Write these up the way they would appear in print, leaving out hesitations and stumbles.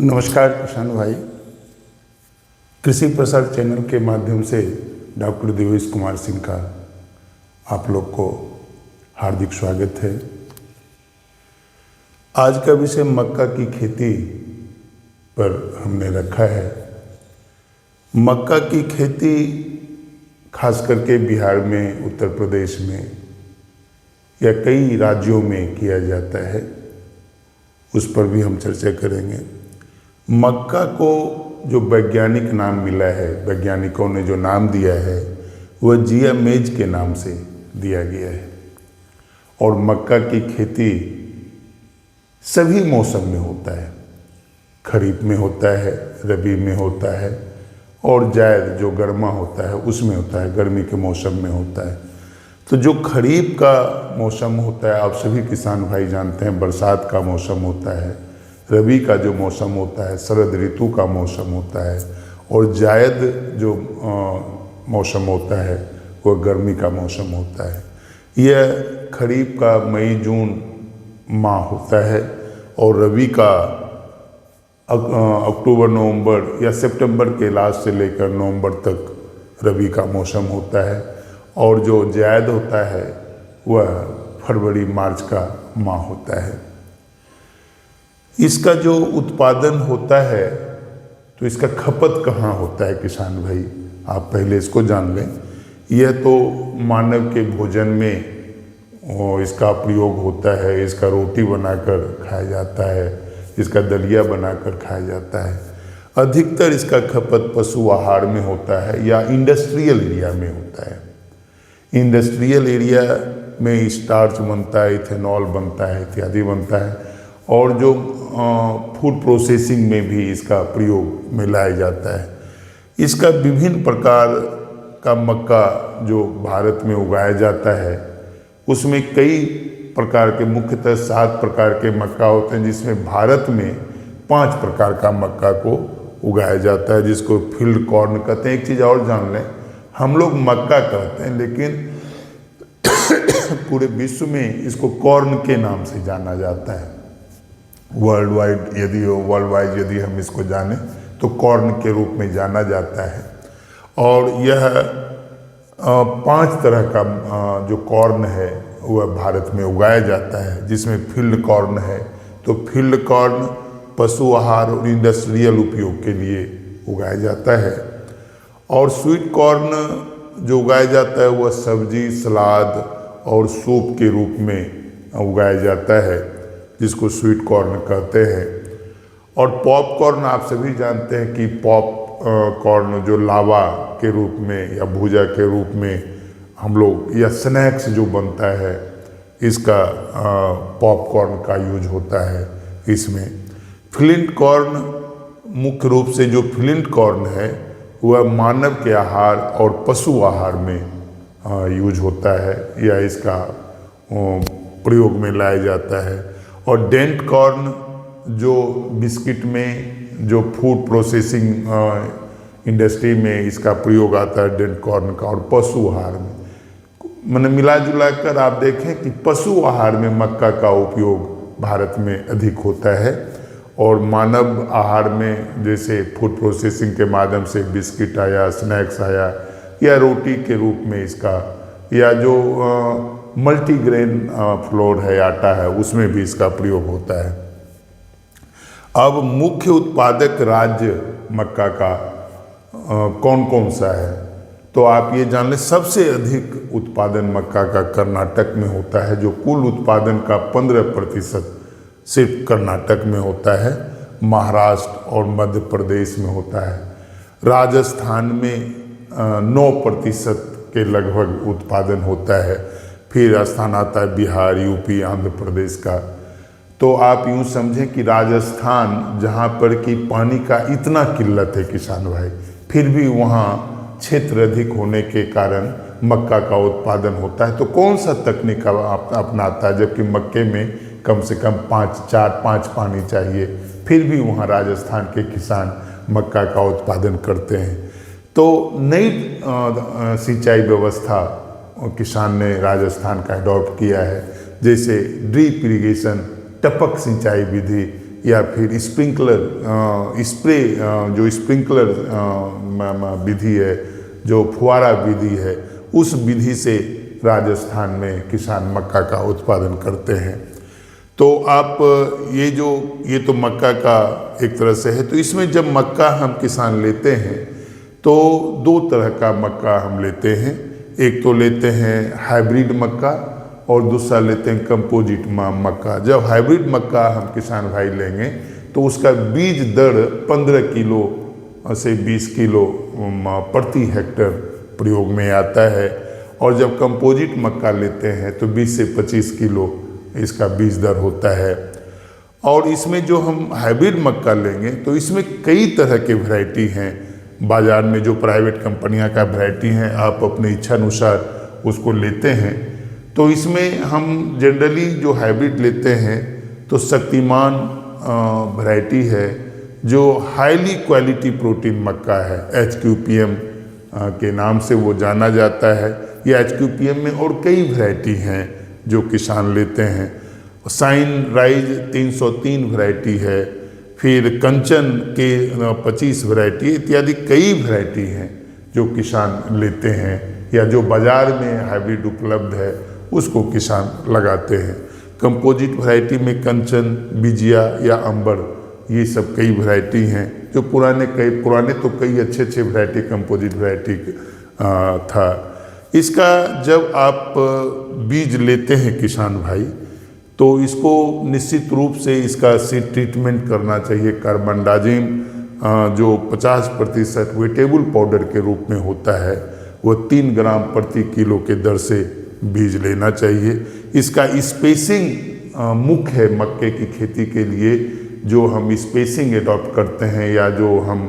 नमस्कार किसान भाई। कृषि प्रसार चैनल के माध्यम से डॉक्टर देवेश कुमार सिंह का आप लोग को हार्दिक स्वागत है। आज का विषय मक्का की खेती पर हमने रखा है। मक्का की खेती खास करके बिहार में, उत्तर प्रदेश में या कई राज्यों में किया जाता है, उस पर भी हम चर्चा करेंगे। मक्का को जो वैज्ञानिक नाम मिला है, वैज्ञानिकों ने जो नाम दिया है, वह जिया मेज के नाम से दिया गया है। और मक्का की खेती सभी मौसम में होता है। खरीफ में होता है, रबी में होता है, और जायद जो गर्मा होता है उसमें होता है, गर्मी के मौसम में होता है। तो जो खरीफ का मौसम होता है, आप सभी किसान भाई जानते हैं, बरसात का मौसम होता है। रबी का जो मौसम होता है, शरद ऋतु का मौसम होता है। और जायद जो मौसम होता है वह गर्मी का मौसम होता है। यह खरीफ का मई जून माह होता है, और रबी का अक्टूबर नवंबर या सितंबर के लास्ट से लेकर नवंबर तक रबी का मौसम होता है। और जो जायद होता है वह फरवरी मार्च का माह होता है। इसका जो उत्पादन होता है, तो इसका खपत कहाँ होता है किसान भाई, आप पहले इसको जान लें। यह तो मानव के भोजन में इसका प्रयोग होता है। इसका रोटी बनाकर खाया जाता है, इसका दलिया बनाकर खाया जाता है। अधिकतर इसका खपत पशु आहार में होता है या इंडस्ट्रियल एरिया में होता है। इंडस्ट्रियल एरिया में स्टार्च बनता है, इथेनॉल बनता है, इत्यादि बनता है। और जो फूड प्रोसेसिंग में भी इसका प्रयोग में लाया जाता है। इसका विभिन्न प्रकार का मक्का जो भारत में उगाया जाता है, उसमें कई प्रकार के, मुख्यतः 7 प्रकार के मक्का होते हैं, जिसमें भारत में 5 प्रकार का मक्का को उगाया जाता है, जिसको फील्ड कॉर्न कहते हैं। एक चीज़ और जान लें, हम लोग मक्का कहते हैं, लेकिन पूरे विश्व में इसको कॉर्न के नाम से जाना जाता है। वर्ल्ड वाइड यदि हम इसको जाने तो कॉर्न के रूप में जाना जाता है। और यह 5 तरह का जो कॉर्न है वह भारत में उगाया जाता है, जिसमें फील्ड कॉर्न है। तो फील्ड कॉर्न पशु आहार और इंडस्ट्रियल उपयोग के लिए उगाया जाता है। और स्वीट कॉर्न जो उगाया जाता है वह सब्जी, सलाद और सूप के रूप में उगाया जाता है, जिसको स्वीट कॉर्न कहते हैं। और पॉपकॉर्न आप सभी जानते हैं कि कॉर्न जो लावा के रूप में या भुजा के रूप में हम लोग, या स्नैक्स जो बनता है, इसका पॉपकॉर्न का यूज होता है इसमें। फ्लिंट कॉर्न, मुख्य रूप से जो फ्लिंट कॉर्न है वह मानव के आहार और पशु आहार में यूज होता है, या इसका प्रयोग में लाया जाता है। और डेंट कॉर्न जो बिस्किट में, जो फूड प्रोसेसिंग इंडस्ट्री में इसका प्रयोग आता है डेंट कॉर्न का। और पशु आहार में, मैंने मिला जुला कर आप देखें कि पशु आहार में मक्का का उपयोग भारत में अधिक होता है। और मानव आहार में जैसे फूड प्रोसेसिंग के माध्यम से बिस्किट आया, स्नैक्स आया, या रोटी के रूप में इसका, या जो मल्टीग्रेन फ्लोर है, आटा है, उसमें भी इसका प्रयोग होता है। अब मुख्य उत्पादक राज्य मक्का का कौन कौन सा है, तो आप ये जान लें, सबसे अधिक उत्पादन मक्का का कर्नाटक में होता है, जो कुल उत्पादन का 15% सिर्फ कर्नाटक में होता है। महाराष्ट्र और मध्य प्रदेश में होता है। राजस्थान में 9% के लगभग उत्पादन होता है। फिर स्थान आता है बिहार, यूपी, आंध्र प्रदेश का। तो आप यूँ समझें कि राजस्थान, जहाँ पर कि पानी का इतना किल्लत है किसान भाई, फिर भी वहाँ क्षेत्र अधिक होने के कारण मक्का का उत्पादन होता है। तो कौन सा तकनीक अपनाता है, जबकि मक्के में कम से कम 4-5 पानी चाहिए, फिर भी वहाँ राजस्थान के किसान मक्का का उत्पादन करते हैं। तो नई सिंचाई व्यवस्था किसान ने राजस्थान का अडॉप्ट किया है, जैसे ड्रिप इरिगेशन, टपक सिंचाई विधि, या फिर स्प्रे जो स्प्रिंकलर विधि है, जो फुहारा विधि है, उस विधि से राजस्थान में किसान मक्का का उत्पादन करते हैं। तो आप ये तो मक्का का एक तरह से है। तो इसमें जब मक्का हम किसान लेते हैं तो दो तरह का मक्का हम लेते हैं। एक तो लेते हैं हाइब्रिड मक्का और दूसरा लेते हैं कंपोजिट मक्का। जब हाइब्रिड मक्का हम किसान भाई लेंगे तो उसका बीज दर 15 किलो से 20 किलो प्रति हेक्टर प्रयोग में आता है। और जब कंपोजिट मक्का लेते हैं तो 20 से 25 किलो इसका बीज दर होता है। और इसमें जो हम हाइब्रिड मक्का लेंगे तो इसमें कई तरह के वैरायटी हैं। बाज़ार में जो प्राइवेट कंपनियां का वैरायटी हैं, आप अपने इच्छा अनुसार उसको लेते हैं। तो इसमें हम जनरली जो हाइब्रिड लेते हैं तो शक्तिमान वैरायटी है, जो हाईली क्वालिटी प्रोटीन मक्का है। HQPM के नाम से वो जाना जाता है। ये HQPM में और कई वैरायटी हैं जो किसान लेते हैं। साइन राइज 303 वैरायटी है, फिर कंचन के 25 वैरायटी इत्यादि कई वैरायटी हैं जो किसान लेते हैं, या जो बाज़ार में हाइब्रिड उपलब्ध है उसको किसान लगाते हैं। कंपोजिट वैरायटी में कंचन, बिजिया या अंबर, ये सब कई वैरायटी हैं जो पुराने तो कई अच्छे वैरायटी कंपोजिट वैरायटी था। इसका जब आप बीज लेते हैं किसान भाई, तो इसको निश्चित रूप से इसका सीड ट्रीटमेंट करना चाहिए। कार्बनडाजिम जो 50% वेटेबल पाउडर के रूप में होता है, वो 3 ग्राम प्रति किलो के दर से बीज लेना चाहिए। इसका स्पेसिंग मुख्य है मक्के की खेती के लिए। जो हम स्पेसिंग एडॉप्ट करते हैं, या जो हम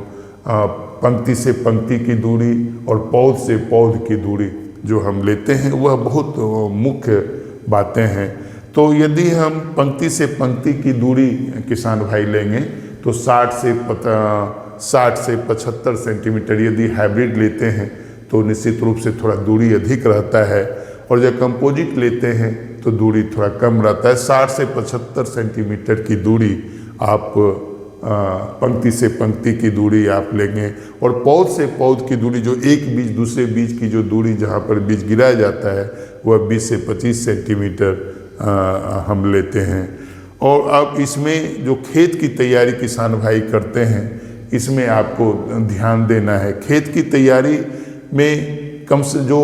पंक्ति से पंक्ति की दूरी और पौध से पौध की दूरी जो हम लेते हैं, वह बहुत मुख्य बातें हैं। तो यदि हम पंक्ति से पंक्ति की दूरी किसान भाई लेंगे तो 60 से 75 सेंटीमीटर, यदि हाइब्रिड लेते हैं तो निश्चित रूप से थोड़ा दूरी अधिक रहता है। और जब कंपोजिट लेते हैं तो दूरी थोड़ा कम रहता है। 60 से 75 सेंटीमीटर की दूरी आप पंक्ति से पंक्ति की दूरी आप लेंगे। और पौध से पौध की दूरी, जो एक बीज दूसरे बीज की जो दूरी जहाँ पर बीज गिराया जाता है, वह 20 से 25 सेंटीमीटर हम लेते हैं। और अब इसमें जो खेत की तैयारी किसान भाई करते हैं, इसमें आपको ध्यान देना है। खेत की तैयारी में कम से जो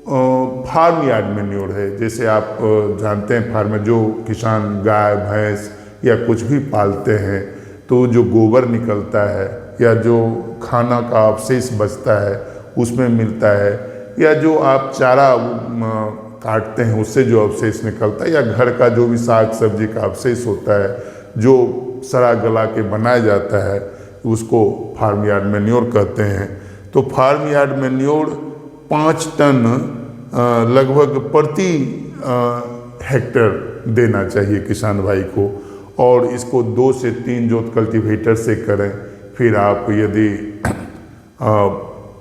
फार्म यार्ड मैन्योर है, जैसे आप जानते हैं फार्म में जो किसान गाय भैंस या कुछ भी पालते हैं, तो जो गोबर निकलता है या जो खाना का अवशेष बचता है उसमें मिलता है, या जो आप चारा काटते हैं उससे जो अवशेष निकलता है, या घर का जो भी साग सब्जी का अवशेष होता है जो सड़ा गला के बनाया जाता है, उसको फार्म यार्ड मैन्योर कहते हैं। तो फार्म यार्ड मैन्योर 5 टन लगभग प्रति हेक्टर देना चाहिए किसान भाई को। और इसको 2 से 3 जोत कल्टीवेटर से करें। फिर आप यदि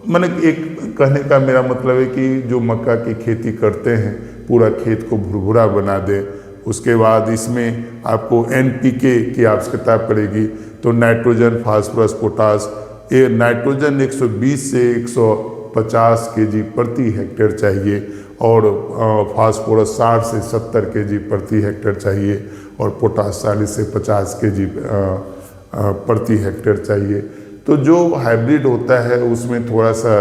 मैंने एक कहने का मेरा मतलब है कि जो मक्का की खेती करते हैं पूरा खेत को भुरभुरा बना दें। उसके बाद इसमें आपको NPK की आवश्यकता पड़ेगी। तो नाइट्रोजन, फास्फोरस, पोटास, ये नाइट्रोजन 120 से 150 kg प्रति हेक्टेयर चाहिए, और फास्फोरस 60 से 70 kg प्रति हेक्टेयर चाहिए, और पोटास 40 से 50 kg प्रति हेक्टेयर चाहिए। तो जो हाइब्रिड होता है उसमें थोड़ा सा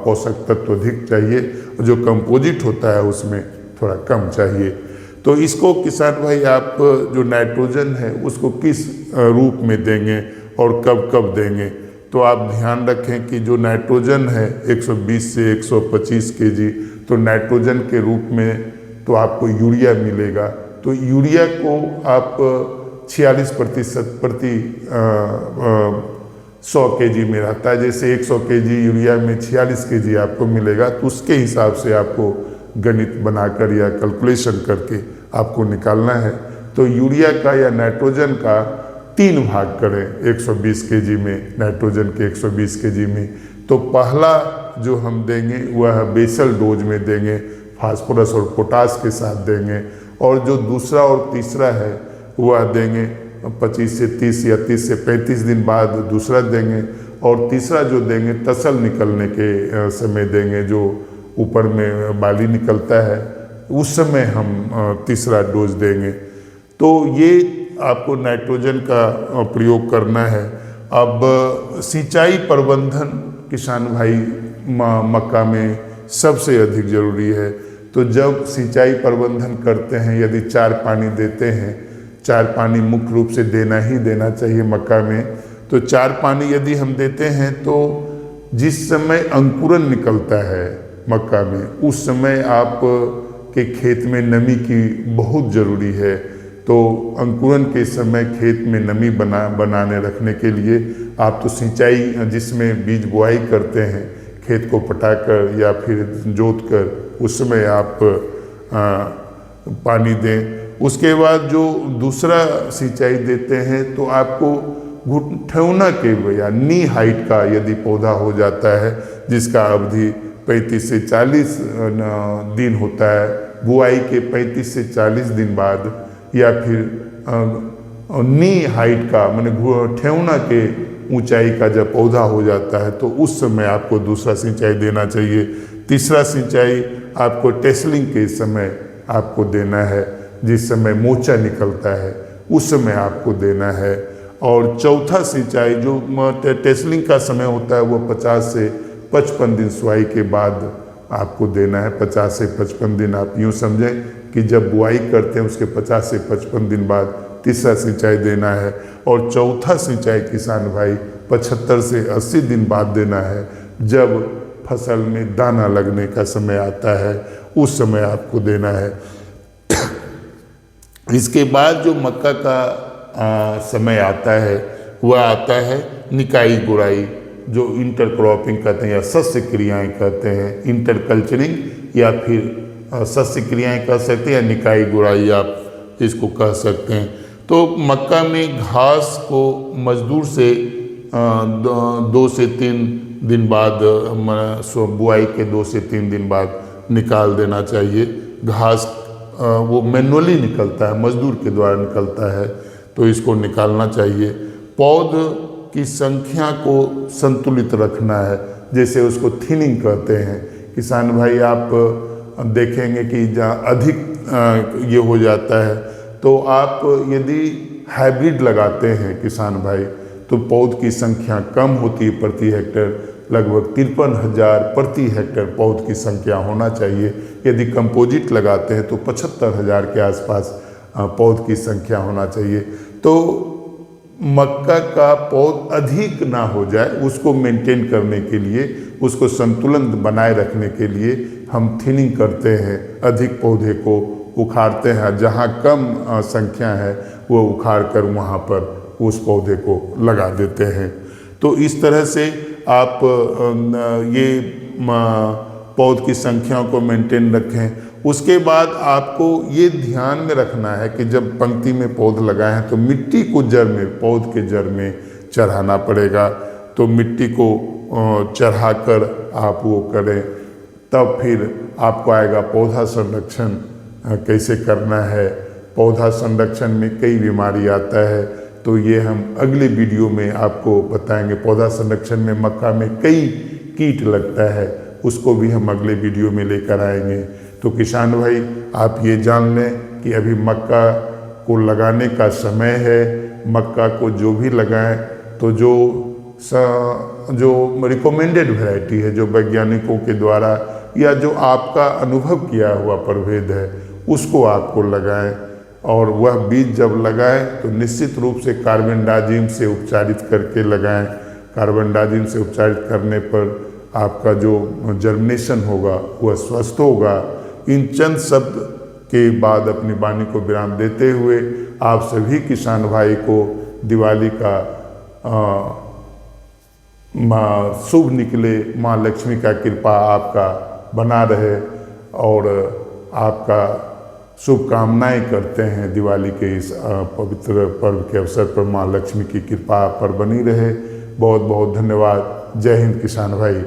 पोषक तत्व अधिक चाहिए, और जो कंपोजिट होता है उसमें थोड़ा कम चाहिए। तो इसको किसान भाई आप जो नाइट्रोजन है उसको किस रूप में देंगे और कब कब देंगे, तो आप ध्यान रखें कि जो नाइट्रोजन है 120 से 125 kg, तो नाइट्रोजन के रूप में तो आपको यूरिया मिलेगा। तो यूरिया को आप 46% प्रति 100 kg में रहता है। जैसे 100 kg यूरिया में 46 kg आपको मिलेगा, तो उसके हिसाब से आपको गणित बनाकर या कैलकुलेशन करके आपको निकालना है। तो यूरिया का या नाइट्रोजन का 3 भाग करें 120 kg में, नाइट्रोजन के 120 kg में। तो पहला जो हम देंगे वह बेसल डोज में देंगे, फास्फोरस और पोटास के साथ देंगे। और जो दूसरा और तीसरा है वह देंगे 25 से 30 या 30 से 35 दिन बाद दूसरा देंगे, और तीसरा जो देंगे तसल निकलने के समय देंगे, जो ऊपर में बाली निकलता है उस समय हम तीसरा डोज देंगे। तो ये आपको नाइट्रोजन का प्रयोग करना है। अब सिंचाई प्रबंधन किसान भाई मक्का में सबसे अधिक ज़रूरी है। तो जब सिंचाई प्रबंधन करते हैं, यदि 4 पानी देते हैं, 4 पानी मुख्य रूप से देना ही देना चाहिए मक्का में, तो 4 पानी यदि हम देते हैं तो जिस समय अंकुरन निकलता है मक्का में, उस समय आप के खेत में नमी की बहुत ज़रूरी है। तो अंकुरन के समय खेत में नमी बनाने रखने के लिए आप तो सिंचाई जिसमें बीज बुआई करते हैं, खेत को पटाकर या फिर जोत कर उस समय आप पानी दें। उसके बाद जो दूसरा सिंचाई देते हैं तो आपको घुटना के या नी हाइट का यदि पौधा हो जाता है, जिसका अवधि 35 से 40 दिन होता है, बुआई के 35 से 40 दिन बाद, या फिर नी हाइट का माने ठेवना के ऊंचाई का जब पौधा हो जाता है तो उस समय आपको दूसरा सिंचाई देना चाहिए। तीसरा सिंचाई आपको टेसलिंग के समय आपको देना है, जिस समय मोचा निकलता है उस समय आपको देना है। और चौथा सिंचाई जो टेसलिंग का समय होता है वो 50 से 55 दिन सुआई के बाद आपको देना है। 50 से 55 दिन आप यूँ समझें कि जब बुआई करते हैं उसके 50 से 55 दिन बाद तीसरा सिंचाई देना है। और चौथा सिंचाई किसान भाई 75 से 80 दिन बाद देना है, जब फसल में दाना लगने का समय आता है उस समय आपको देना है। इसके बाद जो मक्का का समय आता है वह आता है निकाई गुड़ाई, जो इंटरक्रॉपिंग कहते हैं या सस्य क्रियाएँ कहते हैं, इंटरकल्चरिंग या फिर सस्य क्रियाएँ कह सकते हैं या निकाई गुड़ाई आप इसको कह सकते हैं। तो मक्का में घास को मजदूर से 2 से 3 दिन बाद, बुआई के 2 से 3 दिन बाद निकाल देना चाहिए। घास वो मैनुअली निकलता है, मजदूर के द्वारा निकलता है, तो इसको निकालना चाहिए। पौध की संख्या को संतुलित रखना है, जैसे उसको थिनिंग कहते हैं। किसान भाई आप देखेंगे कि जहाँ अधिक ये हो जाता है, तो आप यदि हाइब्रिड लगाते हैं किसान भाई, तो पौध की संख्या कम होती है प्रति हेक्टेयर, लगभग 53,000 प्रति हेक्टेयर पौध की संख्या होना चाहिए। यदि कंपोजिट लगाते हैं तो 75,000 के आसपास पौध की संख्या होना चाहिए। तो मक्का का पौध अधिक ना हो जाए, उसको मेंटेन करने के लिए, उसको संतुलन बनाए रखने के लिए हम थिनिंग करते हैं, अधिक पौधे को उखाड़ते हैं, जहाँ कम संख्या है वो उखाड़ कर वहाँ पर उस पौधे को लगा देते हैं। तो इस तरह से आप ये पौध की संख्या को मेंटेन रखें। उसके बाद आपको ये ध्यान में रखना है कि जब पंक्ति में पौध लगाए हैं तो मिट्टी को जड़ में, पौध के जड़ में चढ़ाना पड़ेगा। तो मिट्टी को चढ़ाकर आप वो करें, तब फिर आपको आएगा पौधा संरक्षण कैसे करना है। पौधा संरक्षण में कई बीमारी आता है, तो ये हम अगले वीडियो में आपको बताएंगे। पौधा संरक्षण में मक्का में कई कीट लगता है, उसको भी हम अगले वीडियो में लेकर आएंगे। तो किसान भाई आप ये जान लें कि अभी मक्का को लगाने का समय है। मक्का को जो भी लगाएं तो जो रिकमेंडेड वैरायटी है, जो वैज्ञानिकों के द्वारा या जो आपका अनुभव किया हुआ प्रभेद है, उसको आपको लगाएं। और वह बीज जब लगाएं तो निश्चित रूप से कार्बेंडाजिम से उपचारित करके लगाएं। कार्बेंडाजिम से उपचारित करने पर आपका जो जर्मिनेशन होगा वह स्वस्थ होगा। इन चंद शब्द के बाद अपनी वाणी को विराम देते हुए आप सभी किसान भाई को दिवाली का शुभ निकले, माँ लक्ष्मी का कृपा आपका बना रहे, और आपका शुभकामनाएं करते हैं। दिवाली के इस पवित्र पर्व के अवसर पर माँ लक्ष्मी की कृपा आप पर बनी रहे। बहुत बहुत धन्यवाद। जय हिंद किसान भाई।